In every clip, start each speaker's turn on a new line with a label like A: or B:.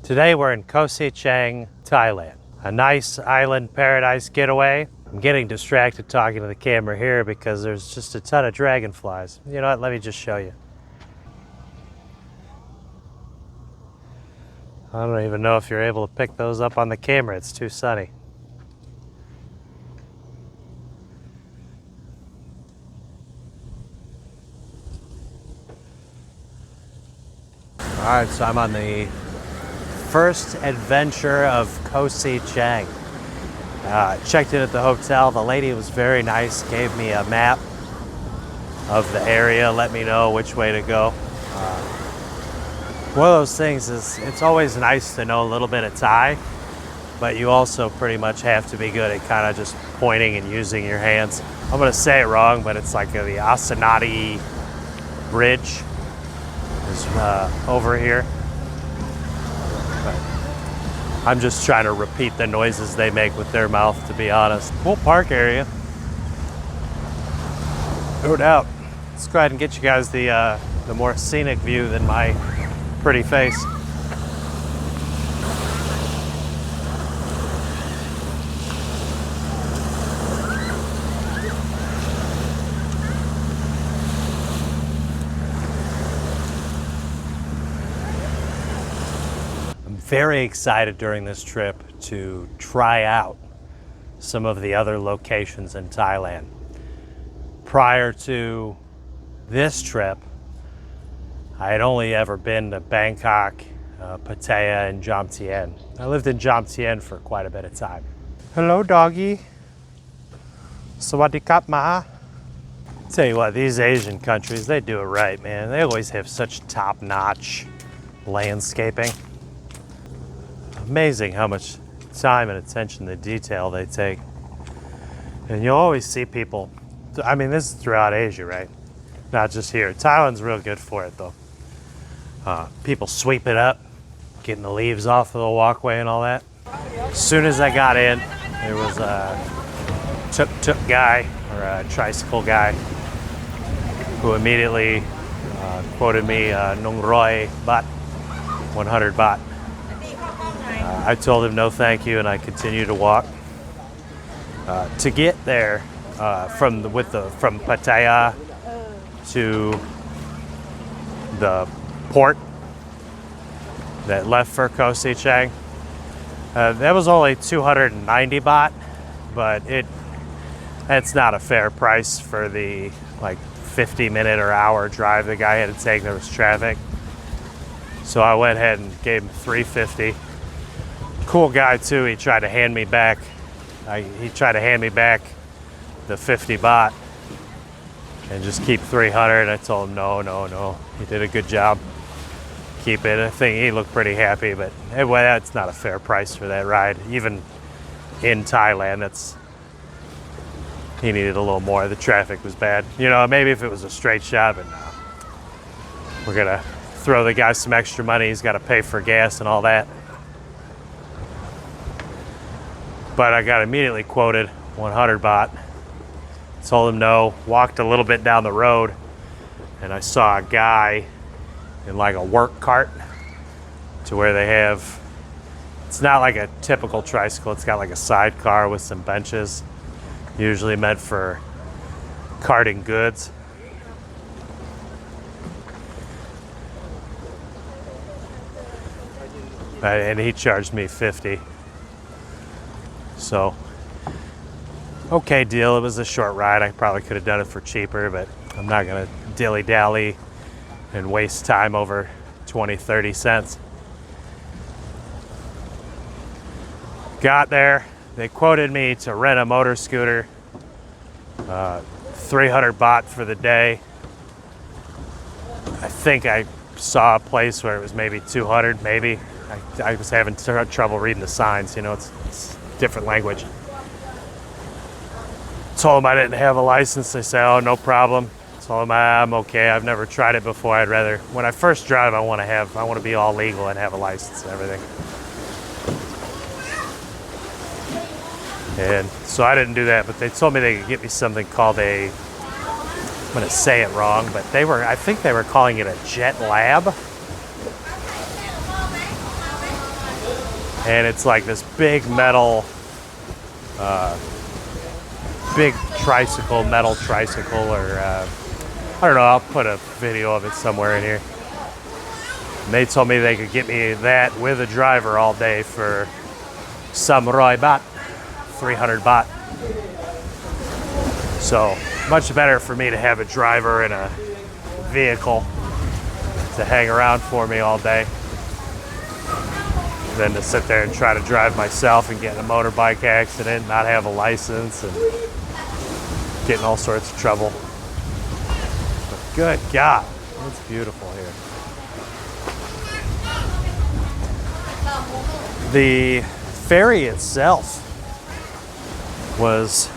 A: Today we're in Koh Sichang, Thailand. A nice island paradise getaway. I'm getting distracted talking to the camera here because there's just a ton of dragonflies. You know what, let me just show you. I don't even know if you're able to pick those up on the camera, it's too sunny. Alright, so I'm on the first adventure of Koh Sichang. Checked in at the hotel. The lady was very nice, gave me a map of the area, let me know which way to go. One of those things is it's always nice to know a little bit of Thai, but you also pretty much have to be good at kind of just pointing and using your hands. I'm going to say it wrong, but it's like the Asanati Bridge is over here. But I'm just trying to repeat the noises they make with their mouth, to be honest. Cool park area. No doubt. Let's go ahead and get you guys the more scenic view than my pretty face. Very excited during this trip to try out some of the other locations in Thailand. Prior to this trip, I had only ever been to Bangkok, Pattaya, and Jomtien. I lived in Jomtien for quite a bit of time. Hello, doggy. Sawadee ma. Tell you what, these Asian countries, they do it right, man. They always have such top-notch landscaping. Amazing how much time and attention to detail they take. And you'll always see people, I mean, this is throughout Asia, right? Not just here. Thailand's real good for it, though. People sweep it up, getting the leaves off of the walkway and all that. As soon as I got in, there was a tuk-tuk guy, or a tricycle guy, who immediately quoted me Nung Roi Baht, 100 baht. I told him no thank you, and I continued to walk. To get there from Pattaya to the port that left for Koh Sichang, that was only 290 baht, but that's not a fair price for the like 50-minute or hour drive the guy had to take. There was traffic, so I went ahead and gave him 350. Cool guy too. He tried to hand me back. He tried to hand me back the 50 baht and just keep 300. I told him no. He did a good job. Keep it. I think he looked pretty happy, but anyway, that's not a fair price for that ride. Even in Thailand, he needed a little more. The traffic was bad. You know, maybe if it was a straight shot, but no. We're gonna throw the guy some extra money. He's got to pay for gas and all that. But I got immediately quoted 100 baht. Told him no, walked a little bit down the road, and I saw a guy in like a work cart to where they have, it's not like a typical tricycle, it's got like a sidecar with some benches, usually meant for carting goods. And he charged me 50. So, okay deal. It was a short ride. I probably could have done it for cheaper, but I'm not going to dilly-dally and waste time over 20-30 cents. Got there. They quoted me to rent a motor scooter, 300 baht for the day. I think I saw a place where it was maybe 200, maybe. I was having trouble reading the signs, you know, it's different language. Told them I didn't have a license. They said, oh, no problem. Told them I'm okay. I've never tried it before. I'd rather, when I first drive, I want to be all legal and have a license and everything. And so I didn't do that, but they told me they could get me something called I'm going to say it wrong, but I think they were calling it a Jet Lab. and it's like this big metal, big tricycle, metal tricycle, or I don't know. I'll put a video of it somewhere in here. And they told me they could get me that with a driver all day for Samurai baht, 300 baht. So much better for me to have a driver and a vehicle to hang around for me all day than to sit there and try to drive myself and get in a motorbike accident, not have a license, and get in all sorts of trouble. But good God, it's beautiful here. The ferry itself was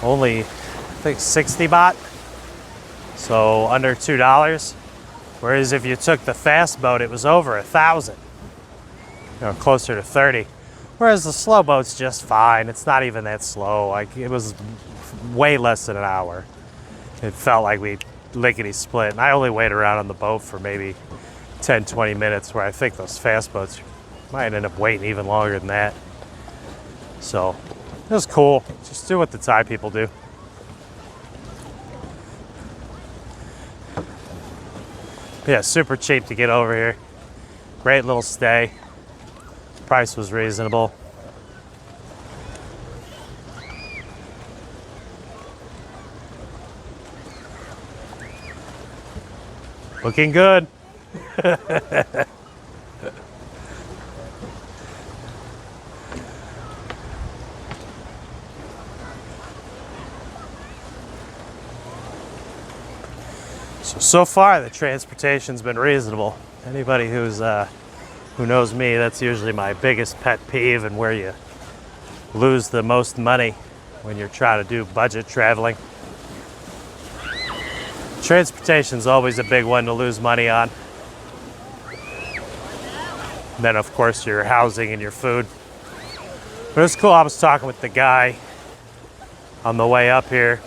A: only, I think, 60 baht, so under $2. Whereas if you took the fast boat, it was over 1,000, closer to 30. Whereas the slow boat's just fine. It's not even that slow. Like, it was way less than an hour. It felt like we lickety split, and I only waited around on the boat for maybe 10, 20 minutes, where I think those fast boats might end up waiting even longer than that. So it was cool. Just do what the Thai people do. Yeah, super cheap to get over here. Great little stay. Price was reasonable. Looking good. So far, the transportation's been reasonable. Anybody who knows me, that's usually my biggest pet peeve, and where you lose the most money when you're trying to do budget traveling. Transportation's always a big one to lose money on. And then, of course, your housing and your food. But it's cool. I was talking with the guy on the way up here.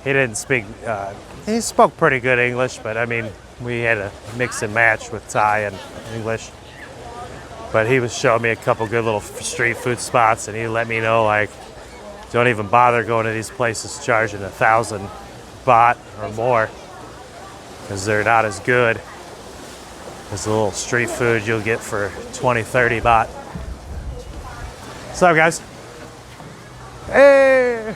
A: He didn't speak, he spoke pretty good English, but I mean, we had a mix and match with Thai and English. But he was showing me a couple good little street food spots, and he let me know, like, don't even bother going to these places charging 1,000 baht or more, because they're not as good as the little street food you'll get for 20, 30 baht. What's up, guys? Hey!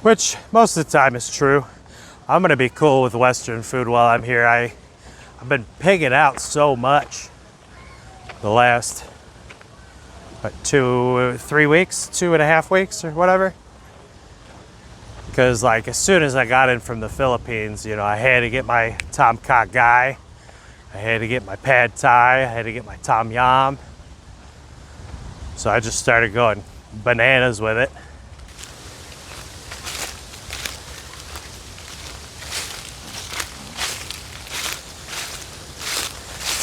A: Which most of the time is true. I'm gonna be cool with Western food while I'm here. I've been pigging out so much the last 2-3 weeks, 2.5 weeks or whatever. Because like as soon as I got in from the Philippines, I had to get my Tom Kha Gai, I had to get my Pad Thai, I had to get my Tom Yam. So I just started going bananas with it.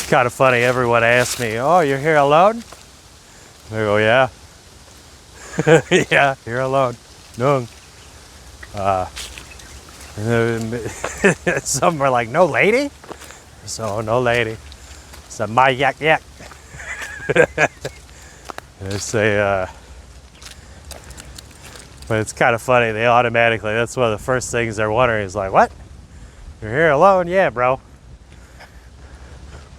A: Kind of funny. Everyone asks me, "Oh, you're here alone?" I go, "Yeah, yeah, here alone." No. Some are like, "No lady?" So no lady. So my yak yak. They say, but it's kind of funny. They automatically. That's one of the first things they're wondering is like, "What? You're here alone?" Yeah, bro.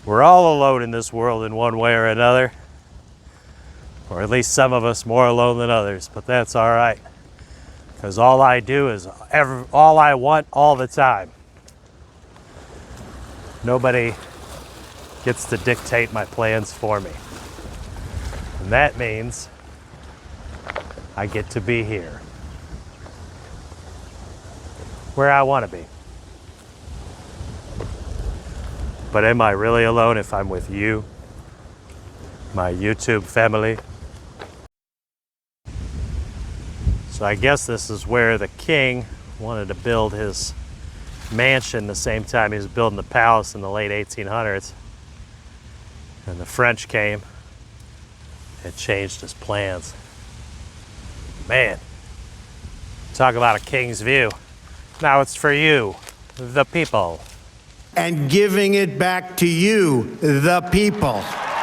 A: We're all alone in this world in one way or another. Or at least some of us more alone than others, but that's all right. Because all I do is all I want all the time. Nobody gets to dictate my plans for me. And that means I get to be here. Where I want to be. But am I really alone if I'm with you, my YouTube family? So I guess this is where the king wanted to build his mansion the same time he was building the palace in the late 1800s. And the French came and changed his plans. Man, Talk about a king's view. Now it's for you, the people.
B: And giving it back to you, the people.